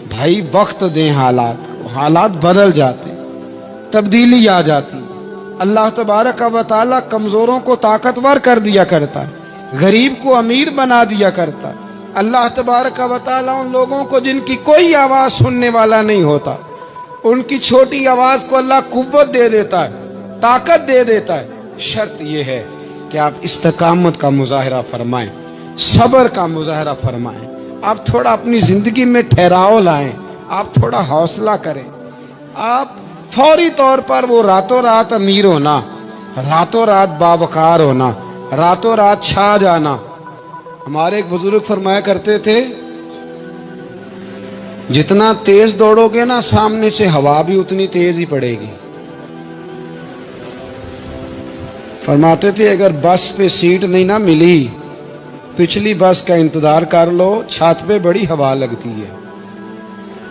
بھائی وقت دیں حالات کو، حالات بدل جاتے، تبدیلی آ جاتی۔ اللہ تبارک و تعالی کمزوروں کو طاقتور کر دیا کرتا ہے، غریب کو امیر بنا دیا کرتا ہے۔ اللہ تبارک و تعالی ان لوگوں کو جن کی کوئی آواز سننے والا نہیں ہوتا، ان کی چھوٹی آواز کو اللہ قوت دے دیتا ہے، طاقت دے دیتا ہے۔ شرط یہ ہے کہ آپ استقامت کا مظاہرہ فرمائیں، صبر کا مظاہرہ فرمائیں، آپ تھوڑا اپنی زندگی میں ٹھہراؤ لائیں، آپ تھوڑا حوصلہ کریں۔ آپ فوری طور پر وہ راتوں رات امیر ہونا، راتوں رات باوقار ہونا، راتوں رات چھا جانا۔ ہمارے ایک بزرگ فرمایا کرتے تھے، جتنا تیز دوڑو گے نا سامنے سے ہوا بھی اتنی تیز ہی پڑے گی۔ فرماتے تھے اگر بس پہ سیٹ نہیں نہ ملی، پچھلی بس کا انتظار کر لو، چھت پہ بڑی ہوا لگتی ہے۔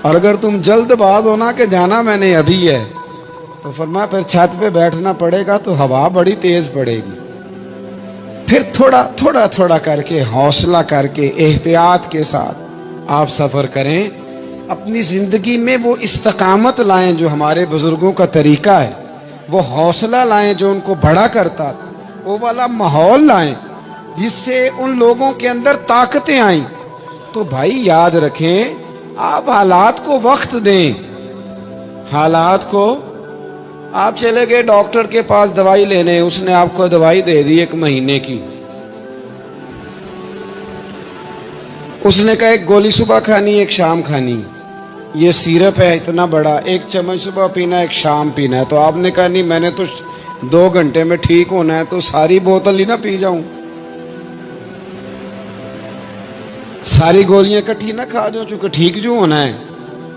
اور اگر تم جلد باز ہونا کہ جانا میں نے ابھی ہے، تو فرمایا پھر چھت پہ بیٹھنا پڑے گا تو ہوا بڑی تیز پڑے گی۔ پھر تھوڑا تھوڑا کر کے، حوصلہ کر کے، احتیاط کے ساتھ آپ سفر کریں، اپنی زندگی میں وہ استقامت لائیں جو ہمارے بزرگوں کا طریقہ ہے، وہ حوصلہ لائیں جو ان کو بڑا کرتا، وہ والا ماحول لائیں جس سے ان لوگوں کے اندر طاقتیں آئیں۔ تو بھائی یاد رکھیں، آپ حالات کو وقت دیں، حالات کو۔ آپ چلے گئے ڈاکٹر کے پاس دوائی لینے، اس نے آپ کو دوائی دے دی 1 مہینے کی، اس نے کہا 1 گولی صبح کھانی 1 شام کھانی، یہ سیرپ ہے اتنا بڑا، 1 چمچ صبح پینا 1 شام پینا ہے۔ تو آپ نے کہا نہیں میں نے تو 2 گھنٹے میں ٹھیک ہونا ہے، تو ساری بوتل ہی نہ پی جاؤں، ساری گولیاں اکٹھی نہ کھا جاؤں، چونکہ ٹھیک جو ہونا ہے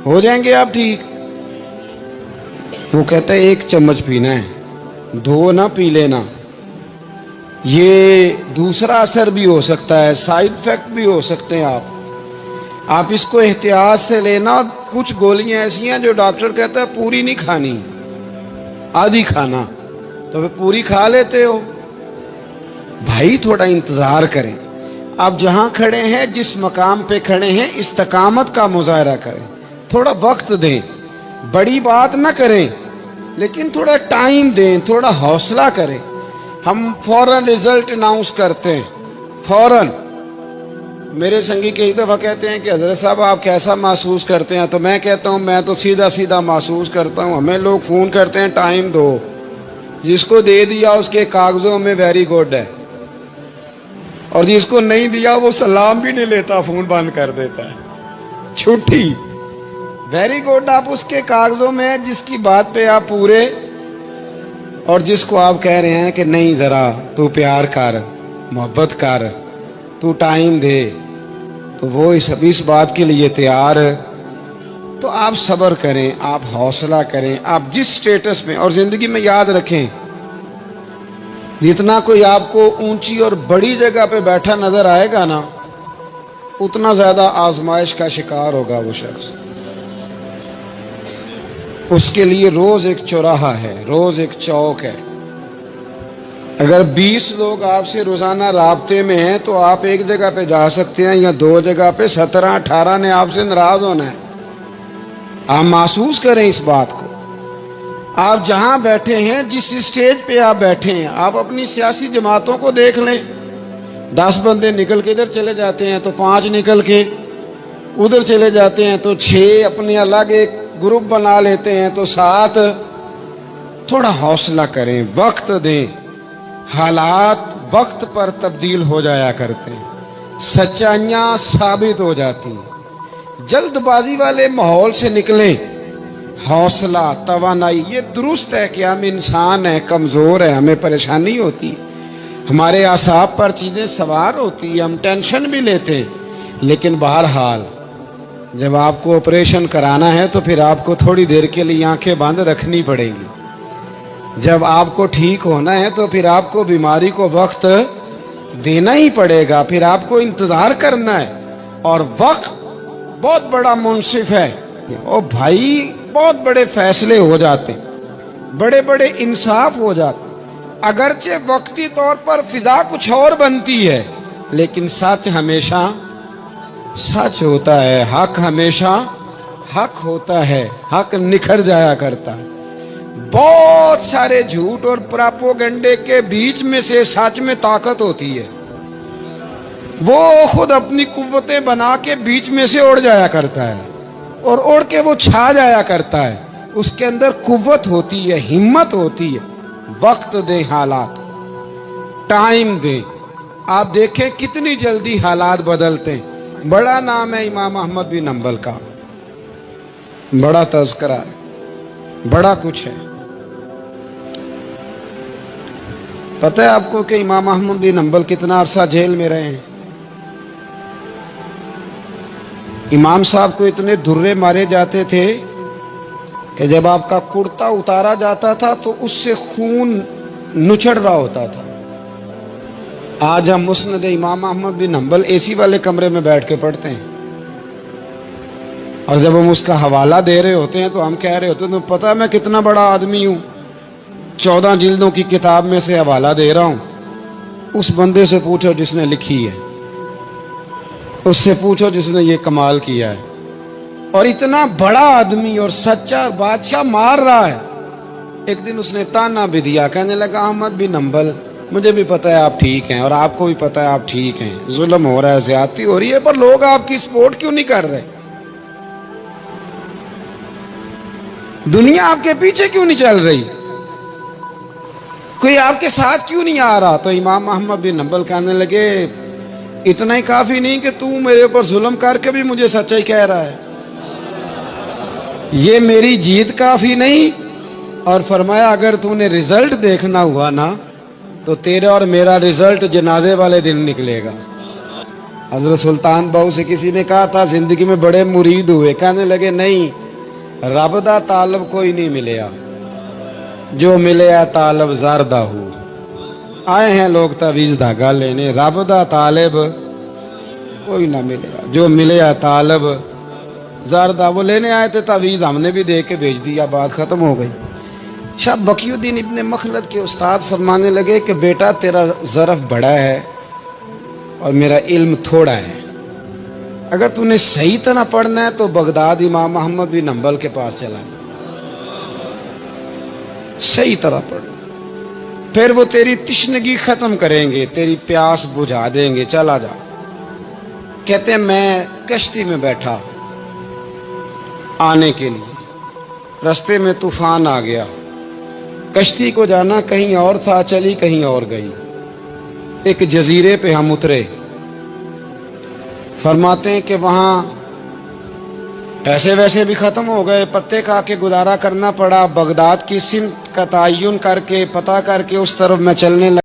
ہو جائیں گے آپ ٹھیک۔ وہ کہتا ہے 1 چمچ پینا ہے، 2 نہ پی لینا، یہ دوسرا اثر بھی ہو سکتا ہے، سائیڈ افیکٹ بھی ہو سکتے ہیں۔ آپ اس کو احتیاط سے لینا۔ اور کچھ گولیاں ایسی ہیں جو ڈاکٹر کہتا ہے پوری نہیں کھانی، آدھی کھانا، تو پھر پوری کھا لیتے ہو۔ بھائی تھوڑا انتظار کریں، آپ جہاں کھڑے ہیں، جس مقام پہ کھڑے ہیں، استقامت کا مظاہرہ کریں، تھوڑا وقت دیں، بڑی بات نہ کریں لیکن تھوڑا ٹائم دیں، تھوڑا حوصلہ کریں۔ ہم فوراً رزلٹ اناؤنس کرتے ہیں، فوراً۔ میرے سنگی کئی دفعہ کہتے ہیں کہ حضرت صاحب آپ کیسا محسوس کرتے ہیں؟ تو میں کہتا ہوں میں تو سیدھا محسوس کرتا ہوں۔ ہمیں لوگ فون کرتے ہیں ٹائم دو، جس کو دے دیا اس کے کاغذوں میں ویری گڈ ہے، اور جس کو نہیں دیا وہ سلام بھی نہیں لیتا، فون بند کر دیتا ہے، چھٹی۔ ویری گڈ آپ اس کے کاغذوں میں جس کی بات پہ آپ پورے، اور جس کو آپ کہہ رہے ہیں کہ نہیں ذرا تو پیار کر، محبت کر، تو ٹائم دے، تو وہ اس بات کے لیے تیار ہے۔ تو آپ صبر کریں، آپ حوصلہ کریں، آپ جس سٹیٹس میں، اور زندگی میں یاد رکھیں جتنا کوئی آپ کو اونچی اور بڑی جگہ پہ بیٹھا نظر آئے گا نا، اتنا زیادہ آزمائش کا شکار ہوگا وہ شخص۔ اس کے لیے روز ایک چوراہا ہے، روز ایک چوک ہے۔ اگر 20 لوگ آپ سے روزانہ رابطے میں ہیں تو آپ ایک جگہ پہ جا سکتے ہیں، یا 2 جگہ پہ 17-18 نے آپ سے ناراض ہونا ہے۔ آپ محسوس کریں اس بات کو۔ آپ جہاں بیٹھے ہیں، جس اسٹیج پہ آپ بیٹھے ہیں، آپ اپنی سیاسی جماعتوں کو دیکھ لیں۔ 10 بندے نکل کے ادھر چلے جاتے ہیں تو 5 نکل کے ادھر چلے جاتے ہیں، تو 6 اپنے الگ ایک گروپ بنا لیتے ہیں، تو 7۔ تھوڑا حوصلہ کریں، وقت دیں، حالات وقت پر تبدیل ہو جایا کرتے ہیں، سچائیاں ثابت ہو جاتی ہیں۔ جلد بازی والے ماحول سے نکلیں، حوصلہ، توانائی، یہ درست ہے کہ ہم انسان ہیں، کمزور ہیں، ہمیں پریشانی ہوتی، ہمارے اعصاب پر چیزیں سوار ہوتی، ہم ٹینشن بھی لیتے ہیں، لیکن بہرحال جب آپ کو آپریشن کرانا ہے تو پھر آپ کو تھوڑی دیر کے لیے آنکھیں بند رکھنی پڑیں گی۔ جب آپ کو ٹھیک ہونا ہے تو پھر آپ کو بیماری کو وقت دینا ہی پڑے گا، پھر آپ کو انتظار کرنا ہے۔ اور وقت بہت بڑا منصف ہے، اور بھائی بہت بڑے فیصلے ہو جاتے، بڑے بڑے انصاف ہو جاتے۔ اگرچہ وقتی طور پر فضا کچھ اور بنتی ہے، لیکن سچ ہمیشہ سچ ہوتا ہے، حق ہمیشہ حق ہوتا ہے حق نکھر جایا کرتا ہے. بہت سارے جھوٹ اور پراپوگنڈے کے بیچ میں سے سچ میں طاقت ہوتی ہے. وہ خود اپنی قوتیں بنا کے بیچ میں سے اڑ جایا کرتا ہے اور اڑ کے وہ چھا جایا کرتا ہے. اس کے اندر قوت ہوتی ہے, ہمت ہوتی ہے. وقت دیں, حالات ٹائم دیں. آپ دیکھیں کتنی جلدی حالات بدلتے ہیں. بڑا نام ہے امام احمد بن حنبل کا, بڑا تذکرہ ہے, بڑا کچھ ہے. پتہ ہے آپ کو کہ امام احمد بن حنبل کتنا عرصہ جیل میں رہے ہیں؟ امام صاحب کو اتنے درے مارے جاتے تھے کہ جب آپ کا کرتا اتارا جاتا تھا تو اس سے خون نچڑ رہا ہوتا تھا. آج ہم مسند امام احمد بن حنبل اے سی والے کمرے میں بیٹھ کے پڑھتے ہیں, اور جب ہم اس کا حوالہ دے رہے ہوتے ہیں تو ہم کہہ رہے ہوتے ہیں تو پتہ ہے میں کتنا بڑا آدمی ہوں, 14 جلدوں کی کتاب میں سے حوالہ دے رہا ہوں. اس بندے سے پوچھو جس نے لکھی ہے, اس سے پوچھو جس نے یہ کمال کیا ہے. اور اتنا بڑا آدمی اور سچا بادشاہ مار رہا ہے. ایک دن اس نے تانا بھی دیا, کہنے لگا احمد بن حنبل مجھے بھی پتہ ہے آپ ٹھیک ہیں اور آپ کو بھی پتہ ہے آپ ٹھیک ہیں, ظلم ہو رہا ہے, زیادتی ہو رہی ہے, پر لوگ آپ کی سپورٹ کیوں نہیں کر رہے؟ دنیا آپ کے پیچھے کیوں نہیں چل رہی؟ کوئی آپ کے ساتھ کیوں نہیں آ رہا؟ تو امام احمد بن حنبل کہنے لگے اتنا ہی کافی نہیں کہ تو میرے اوپر ظلم کر کے بھی مجھے سچائی کہہ رہا ہے, یہ میری جیت کافی نہیں. اور فرمایا اگر تو نے رزلٹ دیکھنا ہوا نا تو تیرا اور میرا رزلٹ جنازے والے دن نکلے گا. حضرت سلطان بہو سے کسی نے کہا تھا زندگی میں بڑے مرید ہوئے, کہنے لگے نہیں, رب دا طالب کوئی نہیں ملیا, جو ملیا طالب زاردہ ہو. آئے ہیں لوگ تعویذ دھاگا لینے, رب دا طالب کوئی نہ ملیا, جو ملیا طالب زاردہ. وہ لینے آئے تھے تعویذ, ہم نے بھی دے کے بھیج دیا, بات ختم ہو گئی. شاہ بقی الدین ابن مخلد کے استاد فرمانے لگے کہ بیٹا تیرا ظرف بڑا ہے اور میرا علم تھوڑا ہے, اگر تو نے صحیح طرح پڑھنا ہے تو بغداد امام احمد بن حنبل کے پاس چلا جا, صحیح طرح پڑھ, پھر وہ تیری تشنگی ختم کریں گے, تیری پیاس بجھا دیں گے, چلا جا. کہتے ہیں میں کشتی میں بیٹھا آنے کے لیے, رستے میں طوفان آ گیا, کشتی کو جانا کہیں اور تھا, چلی کہیں اور گئی. ایک جزیرے پہ ہم اترے. فرماتے ہیں کہ وہاں پیسے ویسے بھی ختم ہو گئے, پتے کھا کے گزارا کرنا پڑا. بغداد کی سمت کا تعین کر کے پتہ کر کے اس طرف میں چلنے لگا.